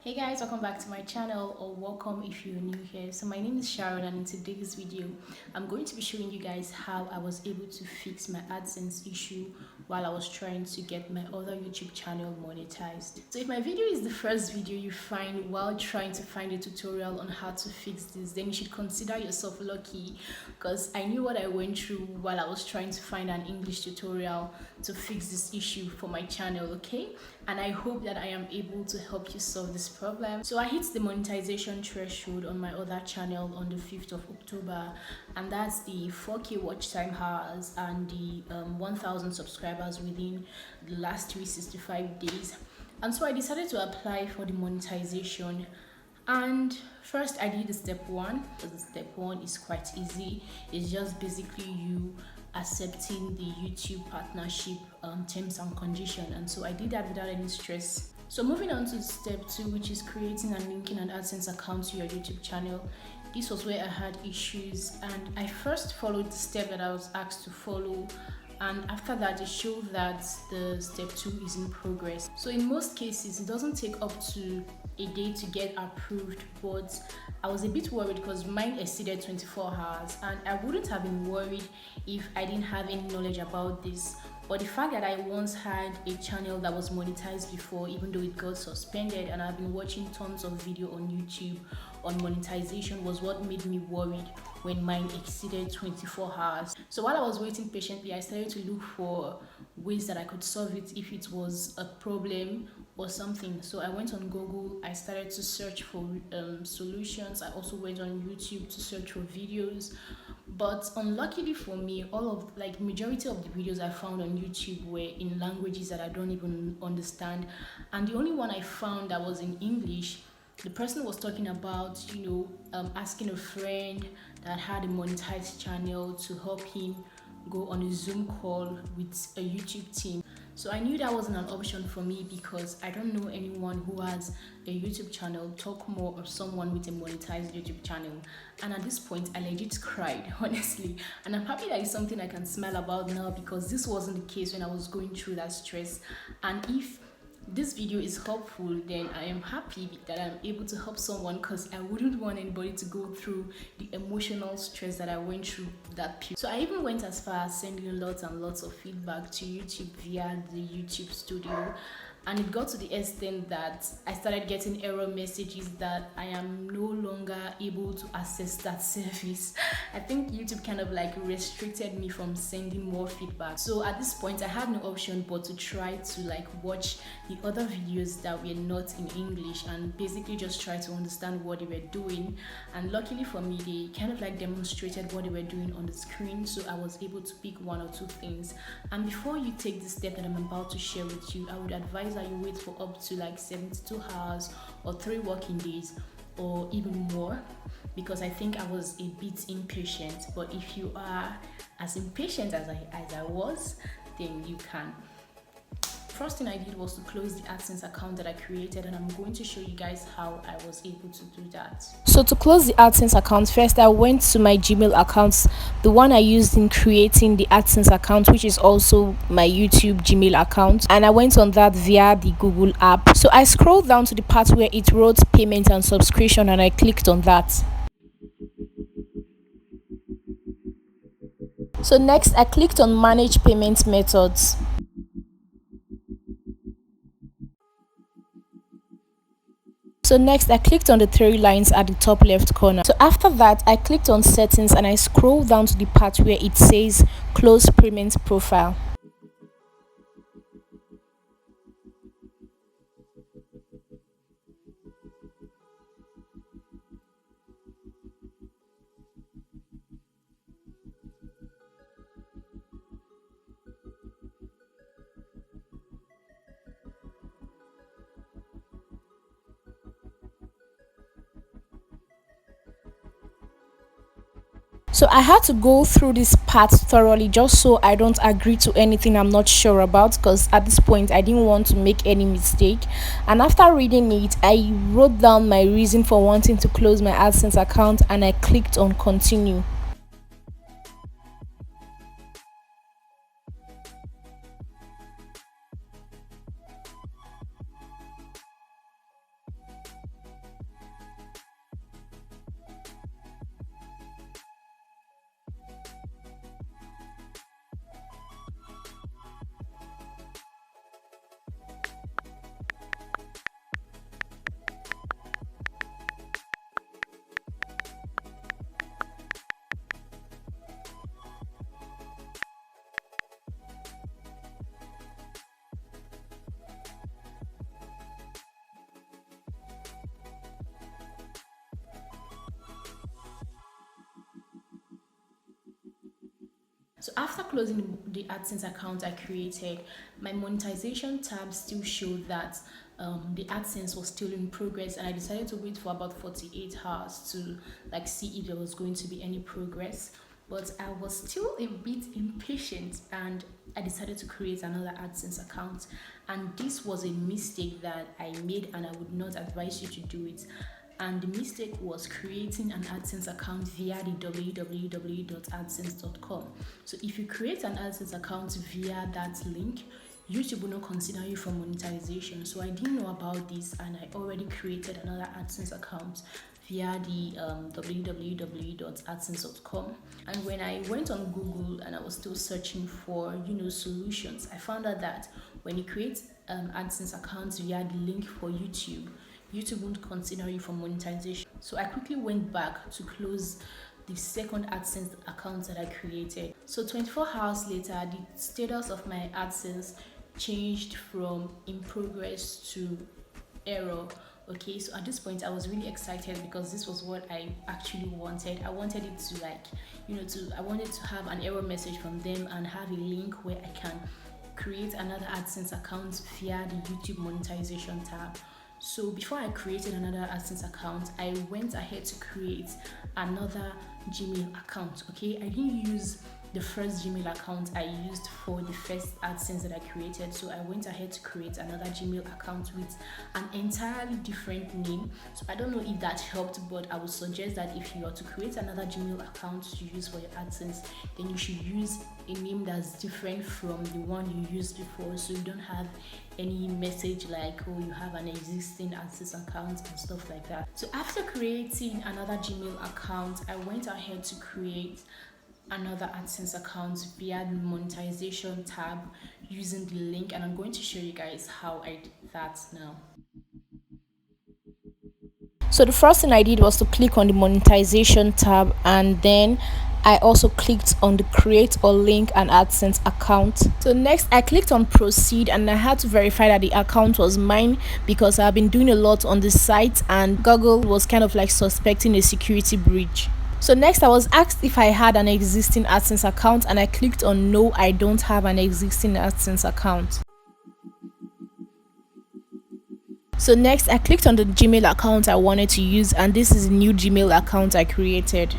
Hey guys, welcome back to my channel, or welcome if you're new here. So my name is Sharon, and in today's video I'm going to be showing you guys how I was able to fix my AdSense issue while I was trying to get my other YouTube channel monetized. So if my video is the first video you find while trying to find a tutorial on how to fix this, then you should consider yourself lucky, because I knew what I went through while I was trying to find an English tutorial to fix this issue for my channel, okay? And I hope that I am able to help you solve this problem. So I hit the monetization threshold on my other channel on the 5th of October, and that's the 4K watch time hours and the 1000 subscribers within the last 365 days. And so I decided to apply for the monetization. And first I did the step one, because the step one is quite easy. It's just basically you accepting the YouTube partnership terms and condition, and so I did that without any stress. So moving on to step two, which is creating and linking an AdSense account to your YouTube channel. This was where I had issues, and I first followed the step that I was asked to follow, and after that it showed that the step 2 is in progress. So in most cases it doesn't take up to a day to get approved, but I was a bit worried because mine exceeded 24 hours, and I wouldn't have been worried if I didn't have any knowledge about this. But the fact that I once had a channel that was monetized before, even though it got suspended, and I've been watching tons of video on YouTube on monetization, was what made me worried when mine exceeded 24 hours. So while I was waiting patiently, I started to look for ways that I could solve it if it was a problem or something. So I went on Google, I started to search for solutions. I also went on YouTube to search for videos, but unluckily for me, majority of the videos I found on YouTube were in languages that I don't even understand, and the only one I found that was in English, the person was talking about asking a friend that had a monetized channel to help him go on a Zoom call with a YouTube team. So I knew that wasn't an option for me because I don't know anyone who has a YouTube channel, talk more, or someone with a monetized YouTube channel. And at this point, I legit cried, honestly. And I'm happy that it's something I can smile about now, because this wasn't the case when I was going through that stress. And if this video is helpful, then I am happy that I'm able to help someone, because I wouldn't want anybody to go through the emotional stress that I went through that period. So I even went as far as sending lots and lots of feedback to YouTube via the YouTube studio, and it got to the extent that I started getting error messages that I am no longer able to access that service. I think YouTube kind of like restricted me from sending more feedback. So at this point I had no option but to try to like watch the other videos that were not in English and basically just try to understand what they were doing. And luckily for me, they kind of like demonstrated what they were doing on the screen, so I was able to pick one or two things. And before you take the step that I'm about to share with you, I would advise that you wait for up to like 72 hours or 3 working days or even more, because I think I was a bit impatient. But if you are as impatient as I was, then you can. First thing I did was to close the AdSense account that I created, and I'm going to show you guys how I was able to do that. So to close the AdSense account, first I went to my Gmail account, the one I used in creating the AdSense account, which is also my YouTube Gmail account, and I went on that via the Google app. So I scrolled down to the part where it wrote payment and subscription, and I clicked on that. So next I clicked on manage payment methods. So next I clicked on the 3 lines at the top left corner. So after that I clicked on settings, and I scroll down to the part where it says close payment profile. So I had to go through this part thoroughly just so I don't agree to anything I'm not sure about, because at this point I didn't want to make any mistake. And after reading it, I wrote down my reason for wanting to close my AdSense account, and I clicked on continue. So after closing the AdSense account I created, my monetization tab still showed that the AdSense was still in progress, and I decided to wait for about 48 hours to like see if there was going to be any progress. But I was still a bit impatient, and I decided to create another AdSense account. And this was a mistake that I made, and I would not advise you to do it. And the mistake was creating an AdSense account via the www.adsense.com. So if you create an AdSense account via that link, YouTube will not consider you for monetization. So I didn't know about this, and I already created another AdSense account via the www.adsense.com. And when I went on Google and I was still searching for solutions, I found out that when you create AdSense accounts via the link for YouTube won't consider you for monetization. So I quickly went back to close the second AdSense account that I created. So 24 hours later, the status of my AdSense changed from in progress to error. Okay, so at this point I was really excited because this was what I actually wanted. I wanted it to I wanted to have an error message from them and have a link where I can create another AdSense account via the YouTube monetization tab. So before I created another AdSense account, I went ahead to create another Gmail account. Okay, I didn't use the first Gmail account I used for the first AdSense that I created. So I went ahead to create another Gmail account with an entirely different name. So I don't know if that helped, but I would suggest that if you are to create another Gmail account to use for your AdSense, then you should use a name that's different from the one you used before, so you don't have any message like, oh, you have an existing AdSense account and stuff like that. So after creating another Gmail account, I went ahead to create another AdSense account via the monetization tab using the link, and I'm going to show you guys how I did that now. So the first thing I did was to click on the monetization tab, and then I also clicked on the create or link an AdSense account. So next I clicked on proceed, and I had to verify that the account was mine because I've been doing a lot on the site and Google was kind of like suspecting a security breach. So next I was asked if I had an existing AdSense account, and I clicked on no, I don't have an existing AdSense account. So next I clicked on the Gmail account I wanted to use, and this is a new Gmail account I created.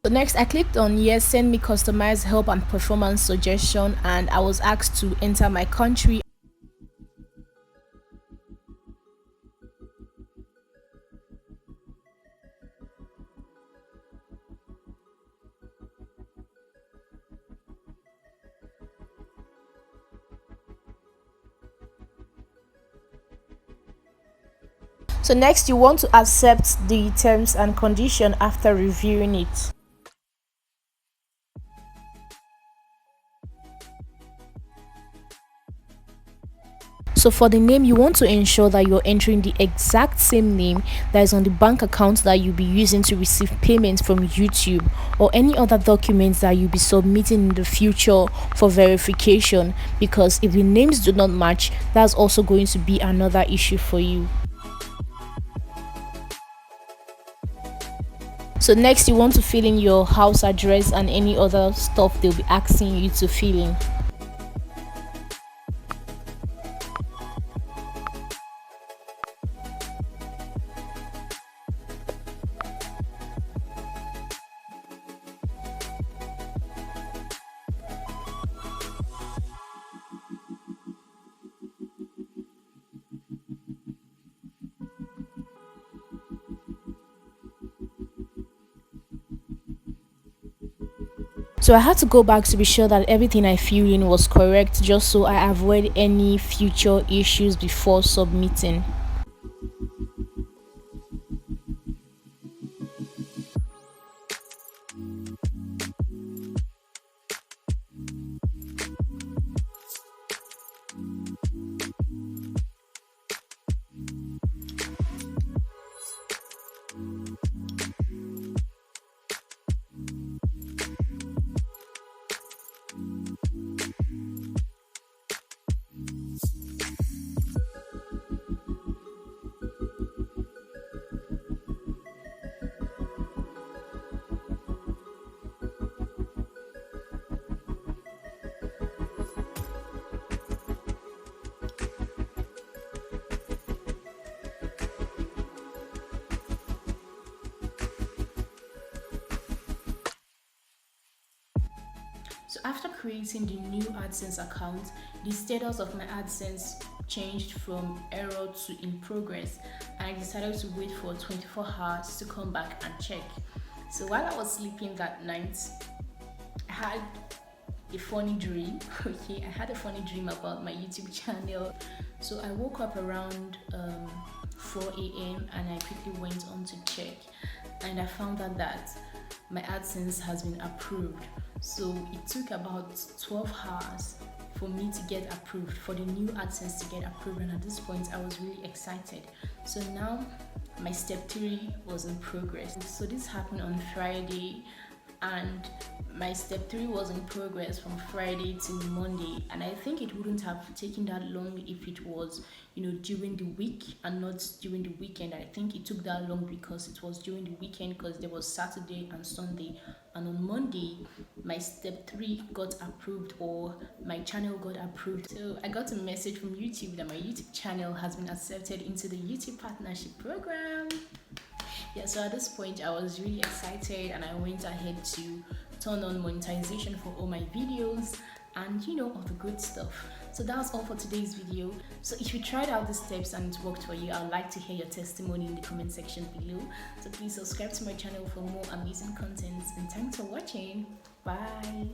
So next I clicked on yes, send me customized help and performance suggestion, and I was asked to enter my country. So next you want to accept the terms and condition after reviewing it. So for the name, you want to ensure that you're entering the exact same name that is on the bank account that you'll be using to receive payments from YouTube, or any other documents that you'll be submitting in the future for verification, because if the names do not match, that's also going to be another issue for you. So next you want to fill in your house address and any other stuff they'll be asking you to fill in. So I had to go back to be sure that everything I filled in was correct, just so I avoid any future issues before submitting. So after creating the new AdSense account, the status of my AdSense changed from error to in progress, and I decided to wait for 24 hours to come back and check. So while I was sleeping that night, I had a funny dream. Okay, I had a funny dream about my YouTube channel. So I woke up around 4 a.m. and I quickly went on to check, and I found out that my AdSense has been approved. So it took about 12 hours for me to get approved, for the new AdSense to get approved, and at this point I was really excited. So now my step 3 was in progress. So this happened on Friday, and my step 3 was in progress from Friday to Monday, and I think it wouldn't have taken that long if it was, during the week and not during the weekend. I think it took that long because it was during the weekend, because there was Saturday and Sunday, and on Monday my step 3 got approved, or my channel got approved. So I got a message from YouTube that my YouTube channel has been accepted into the YouTube partnership program. Yeah, so at this point I was really excited, and I went ahead to turn on monetization for all my videos and all the good stuff. So that's all for today's video. So if you tried out the steps and it worked for you, I'd like to hear your testimony in the comment section below. So please subscribe to my channel for more amazing content, and thanks for watching. Bye.